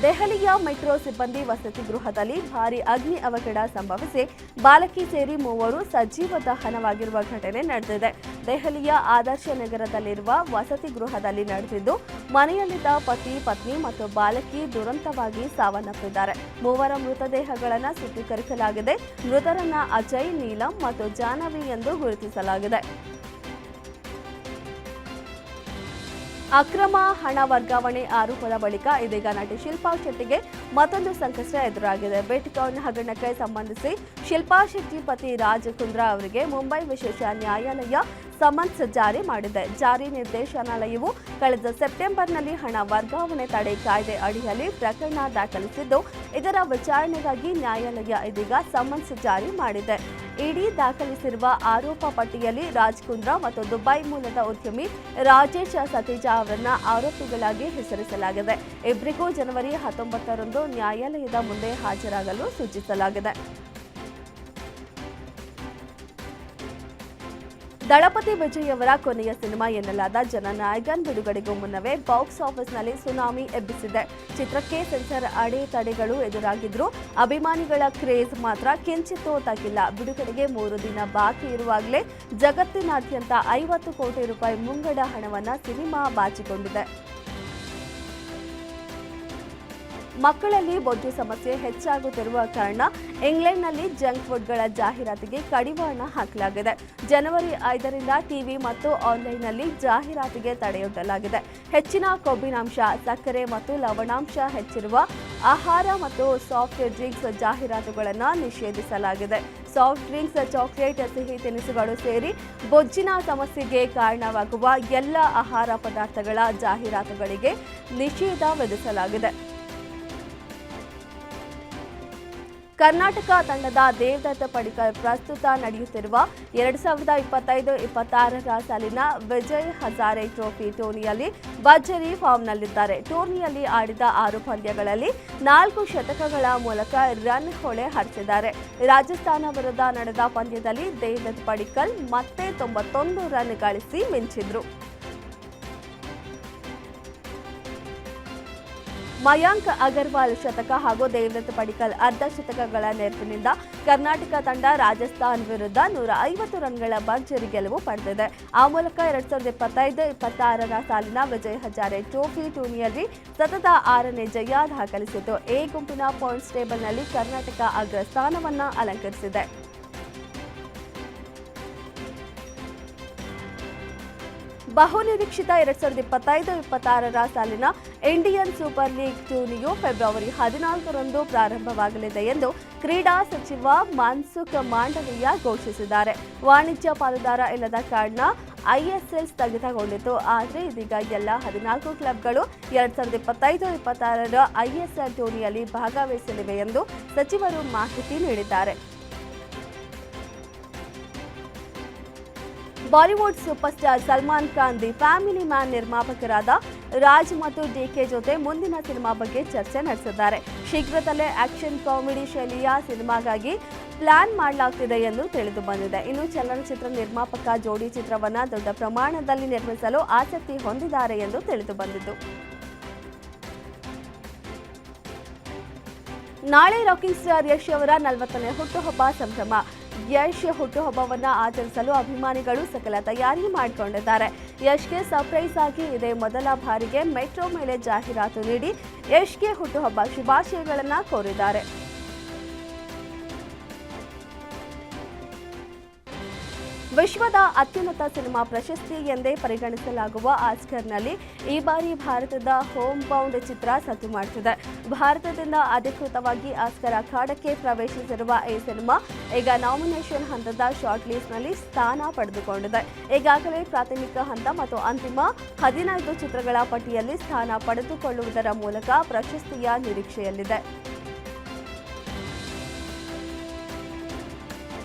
ದೆಹಲಿಯ ಮೆಟ್ರೋ ಸಿಬ್ಬಂದಿ ವಸತಿ ಗೃಹದಲ್ಲಿ ಭಾರೀ ಅಗ್ನಿ ಅವಘಡ ಸಂಭವಿಸಿ ಬಾಲಕಿ ಸೇರಿ 3 ಸಜೀವ ದಹನವಾಗಿರುವ ಘಟನೆ ನಡೆದಿದೆ. ದೆಹಲಿಯ ಆದರ್ಶ ನಗರದಲ್ಲಿರುವ ವಸತಿ ಗೃಹದಲ್ಲಿ ನಡೆದಿದ್ದು, ಮನೆಯಲ್ಲಿದ್ದ ಪತಿ, ಪತ್ನಿ ಮತ್ತು ಬಾಲಕಿ ದುರಂತವಾಗಿ ಸಾವನ್ನಪ್ಪಿದ್ದಾರೆ. 3 ಮೃತದೇಹಗಳನ್ನು ಸೂತ್ರೀಕರಿಸಲಾಗಿದೆ. ಮೃತರನ್ನ ಅಜಯ್, ನೀಲಂ ಮತ್ತು ಜಾಹ್ನವಿ ಎಂದು ಗುರುತಿಸಲಾಗಿದೆ. ಅಕ್ರಮ ಹಣ ವರ್ಗಾವಣೆ ಆರೋಪದ ಬಳಿಕ ಇದೀಗ ನಟಿ ಶಿಲ್ಪಾ ಶೆಟ್ಟಿಗೆ ಮತ್ತೊಂದು ಸಂಕಷ್ಟ ಎದುರಾಗಿದೆ. ಬಿಟ್ಕಾಯಿನ್ ಹಗರಣಕ್ಕೆ ಸಂಬಂಧಿಸಿ ಶಿಲ್ಪಾ ಶೆಟ್ಟಿ ಪತಿ ರಾಜ್ ಕುಂದ್ರಾ ಅವರಿಗೆ ಮುಂಬೈ ವಿಶೇಷ ನ್ಯಾಯಾಲಯ ಸಮನ್ಸ್ ಜಾರಿ ಮಾಡಿದೆ. ಜಾರಿ ನಿರ್ದೇಶನಾಲಯವು ಕಳೆದ ಸೆಪ್ಟೆಂಬರ್ನಲ್ಲಿ ಹಣ ವರ್ಗಾವಣೆ ತಡೆ ಕಾಯ್ದೆ ಅಡಿಯಲ್ಲಿ ಪ್ರಕರಣ ದಾಖಲಿಸಿದ್ದು, ಇದರ ವಿಚಾರಣೆಗಾಗಿ ನ್ಯಾಯಾಲಯ ಇದೀಗ ಸಮನ್ಸ್ ಜಾರಿ ಮಾಡಿದೆ. ಇಡಿ ದಾಖಲಿಸಿರುವ ಆರೋಪ ಪಟ್ಟಿಯಲ್ಲಿ ರಾಜ್ ಕುಂದ್ರಾ ಮತ್ತು ದುಬೈ ಮೂಲದ ಉದ್ಯಮಿ ರಾಜೇಶ್ ಸತೀಜಾ ಅವರನ್ನ ಆರೋಪಿಗಳಾಗಿ ಹೆಸರಿಸಲಾಗಿದೆ. ಇಬ್ಬರಿಗೂ ಜನವರಿ 19ರಂದು ನ್ಯಾಯಾಲಯದ ಮುಂದೆ ಹಾಜರಾಗಲು ಸೂಚಿಸಲಾಗಿದೆ. ದಳಪತಿ ವಿಜಯ್ ಅವರ ಕೊನೆಯ ಸಿನಿಮಾ ಎನ್ನಲಾದ ಜನನಾಯಕನ್ ಬಿಡುಗಡೆಗೂ ಮುನ್ನವೇ ಬಾಕ್ಸ್ ಆಫೀಸ್ನಲ್ಲಿ ಸುನಾಮಿ ಎಬ್ಬಿಸಿದೆ. ಚಿತ್ರಕ್ಕೆ ಸೆನ್ಸರ್ ಅಡೆತಡೆಗಳು ಎದುರಾಗಿದ್ರೂ ಅಭಿಮಾನಿಗಳ ಕ್ರೇಜ್ ಮಾತ್ರ ಕಿಂಚಿತ್ತೂ ತಗ್ಗಿಲ್ಲ. ಬಿಡುಗಡೆಗೆ 3 ದಿನ ಬಾಕಿ ಇರುವಾಗಲೇ ಜಗತ್ತಿನಾದ್ಯಂತ 50 ಕೋಟಿ ರೂಪಾಯಿ ಮುಂಗಡ ಹಣವನ್ನು ಸಿನಿಮಾ ಬಾಚಿಕೊಂಡಿದೆ. ಮಕ್ಕಳಲ್ಲಿ ಬೊಜ್ಜು ಸಮಸ್ಯೆ ಹೆಚ್ಚಾಗುತ್ತಿರುವ ಕಾರಣ ಇಂಗ್ಲೆಂಡ್ನಲ್ಲಿ ಜಂಕ್ ಫುಡ್ಗಳ ಜಾಹೀರಾತಿಗೆ ಕಡಿವಾಣ ಹಾಕಲಾಗಿದೆ. ಜನವರಿ 5ರಿಂದ ಟಿವಿ ಮತ್ತು ಆನ್ಲೈನ್ನಲ್ಲಿ ಜಾಹೀರಾತಿಗೆ ತಡೆಯೊಡ್ಡಲಾಗಿದೆ. ಹೆಚ್ಚಿನ ಕೊಬ್ಬಿನಾಂಶ, ಸಕ್ಕರೆ ಮತ್ತು ಲವಣಾಂಶ ಹೆಚ್ಚಿರುವ ಆಹಾರ ಮತ್ತು ಸಾಫ್ಟ್ ಡ್ರಿಂಕ್ಸ್ ಜಾಹೀರಾತುಗಳನ್ನು ನಿಷೇಧಿಸಲಾಗಿದೆ. ಸಾಫ್ಟ್ ಡ್ರಿಂಕ್ಸ್, ಚಾಕೊಲೇಟ್, ಸಿಹಿ ತಿನಿಸುಗಳು ಸೇರಿ ಬೊಜ್ಜಿನ ಸಮಸ್ಯೆಗೆ ಕಾರಣವಾಗುವ ಎಲ್ಲ ಆಹಾರ ಪದಾರ್ಥಗಳ ಜಾಹೀರಾತುಗಳಿಗೆ ನಿಷೇಧ ವಿಧಿಸಲಾಗಿದೆ. ಕರ್ನಾಟಕ ತಂಡದ ದೇವದತ್ತ ಪಡಿಕ್ಕಲ್ ಪ್ರಸ್ತುತ ನಡೆಯುತ್ತಿರುವ 2025-26ರ ಸಾಲಿನ ವಿಜಯ್ ಹಜಾರೆ ಟ್ರೋಫಿ ಟೂರ್ನಿಯಲ್ಲಿ ಭರ್ಜರಿ ಫಾರ್ಮ್ನಲ್ಲಿದ್ದಾರೆ. ಟೂರ್ನಿಯಲ್ಲಿ ಆಡಿದ 6 ಪಂದ್ಯಗಳಲ್ಲಿ 4 ಶತಕಗಳ ಮೂಲಕ ರನ್ ಹೊಳೆ ಹರಿಸಿದ್ದಾರೆ. ರಾಜಸ್ಥಾನ ವಿರುದ್ಧ ನಡೆದ ಪಂದ್ಯದಲ್ಲಿ ದೇವದತ್ತ ಪಡಿಕ್ಕಲ್ ಮತ್ತೆ 91 ರನ್ ಗಳಿಸಿ ಮಿಂಚಿದ್ರು. ಮಯಾಂಕ್ ಅಗರ್ವಾಲ್ ಶತಕ ಹಾಗೂ ದೇವದತ್ ಪಡಿಕ್ಕಲ್ ಅರ್ಧ ಶತಕಗಳ ನೆರವಿನಿಂದ ಕರ್ನಾಟಕ ತಂಡ ರಾಜಸ್ಥಾನ್ ವಿರುದ್ಧ 150 ರನ್ಗಳ ಭರ್ಜರಿ ಗೆಲುವು ಪಡೆದಿದೆ. ಆ ಮೂಲಕ 2025-26ರ ಸಾಲಿನ ವಿಜಯ್ ಹಜಾರೆ ಟ್ರೋಫಿ ಟೂರ್ನಿಯಲ್ಲಿ ಸತತ 6ನೇ ಜಯ ದಾಖಲಿಸಿತು. ಎ ಗುಂಪಿನ ಪಾಯಿಂಟ್ಸ್ ಟೇಬಲ್ನಲ್ಲಿ ಕರ್ನಾಟಕ ಅಗ್ರಸ್ಥಾನವನ್ನು ಅಲಂಕರಿಸಿದೆ. ಬಹುನಿರೀಕ್ಷಿತ 2025-26ರ ಸಾಲಿನ ಇಂಡಿಯನ್ ಸೂಪರ್ ಲೀಗ್ ಟೂರ್ನಿಯು ಫೆಬ್ರವರಿ 14ರಂದು ಪ್ರಾರಂಭವಾಗಲಿದೆ ಎಂದು ಕ್ರೀಡಾ ಸಚಿವ ಮನ್ಸುಖ್ ಮಾಂಡವೀಯ ಘೋಷಿಸಿದ್ದಾರೆ. ವಾಣಿಜ್ಯ ಪಾಲುದಾರ ಇಲ್ಲದ ಕಾರಣ ಐಎಸ್ಎಲ್ ಸ್ಥಗಿತಗೊಂಡಿತು. ಆದರೆ ಇದೀಗ ಎಲ್ಲ 14 ಕ್ಲಬ್ಗಳು 2025-26ರ ಐಎಸ್ಎಲ್ ಟೂರ್ನಿಯಲ್ಲಿ ಭಾಗವಹಿಸಲಿವೆ ಎಂದು ಸಚಿವರು ಮಾಹಿತಿ ನೀಡಿದ್ದಾರೆ. Bollywood super star Salman Khan the family man ನಿರ್ಮಾಪಕರಾದ ರಾಜ್ ಮತ್ತು ಡಿಕೆ ಜೊತೆ ಮುಂದಿನ ಸಿನಿಮಾ ಬಗ್ಗೆ ಚರ್ಚೆ ನಡೆಸಿದ್ದಾರೆ. ಶೀಘ್ರದಲ್ಲೇ ಆಕ್ಷನ್ ಕಾಮಿಡಿ ಶೈಲಿಯ ಸಿನಿಮಾಗಾಗಿ ಪ್ಲಾನ್ ಮಾಡಲಾಗ್ತಿದೆ ಎಂದು ತಿಳಿದು ಬಂದಿದೆ. ಇನ್ನು ಚಲನಚಿತ್ರ ನಿರ್ಮಾಪಕ ಜೋಡಿ ಚಿತ್ರವನ್ನು ದೊಡ್ಡ ಪ್ರಮಾಣದಲ್ಲಿ ನಿರ್ಮಿಸಲು ಆಸಕ್ತಿ ಹೊಂದಿದ್ದಾರೆ ಎಂದು ತಿಳಿದು ಬಂದಿದ್ದು. ನಾಳೆ ರಾಕಿಂಗ್ ಸ್ಟಾರ್ ಯಶ್ ಅವರ 40ನೇ ಹುಟ್ಟುಹಬ್ಬ ಸಂಭ್ರಮ. ಯಶ್ ಹುಟ್ಟುಹಬ್ಬವನ್ನು ಆಚರಿಸಲು ಅಭಿಮಾನಿಗಳು ಸಕಲ ತಯಾರಿ ಮಾಡಿಕೊಂಡಿದ್ದಾರೆ. ಯಶ್ಗೆ ಸರ್ಪ್ರೈಸ್ ಆಗಿ ಇದೇ ಮೊದಲ ಬಾರಿಗೆ ಮೆಟ್ರೋ ಮೇಲೆ ಜಾಹೀರಾತು ನೀಡಿ ಯಶ್ಗೆ ಹುಟ್ಟುಹಬ್ಬ ಶುಭಾಶಯಗಳನ್ನು ಕೋರಿದ್ದಾರೆ. ವಿಶ್ವದ ಅತ್ಯುನ್ನತ ಸಿನಿಮಾ ಪ್ರಶಸ್ತಿ ಎಂದೇ ಪರಿಗಣಿಸಲಾಗುವ ಆಸ್ಕರ್ನಲ್ಲಿ ಈ ಬಾರಿ ಭಾರತದ ಹೋಮ್ ಬೌಂಡ್ ಚಿತ್ರ ಸದ್ದು ಮಾಡುತ್ತಿದೆ. ಭಾರತದಿಂದ ಅಧಿಕೃತವಾಗಿ ಆಸ್ಕರ್ ಅಖಾಡಕ್ಕೆ ಪ್ರವೇಶಿಸಿರುವ ಈ ಸಿನಿಮಾ ಈಗ ನಾಮಿನೇಷನ್ ಹಂತದ ಶಾರ್ಟ್ ಲಿಸ್ಟ್ನಲ್ಲಿ ಸ್ಥಾನ ಪಡೆದುಕೊಂಡಿದೆ. ಈಗಾಗಲೇ ಪ್ರಾಥಮಿಕ ಹಂತ ಮತ್ತು ಅಂತಿಮ 15 ಚಿತ್ರಗಳ ಪಟ್ಟಿಯಲ್ಲಿ ಸ್ಥಾನ ಪಡೆದುಕೊಳ್ಳುವುದರ ಮೂಲಕ ಪ್ರಶಸ್ತಿಯ ನಿರೀಕ್ಷೆಯಲ್ಲಿದೆ.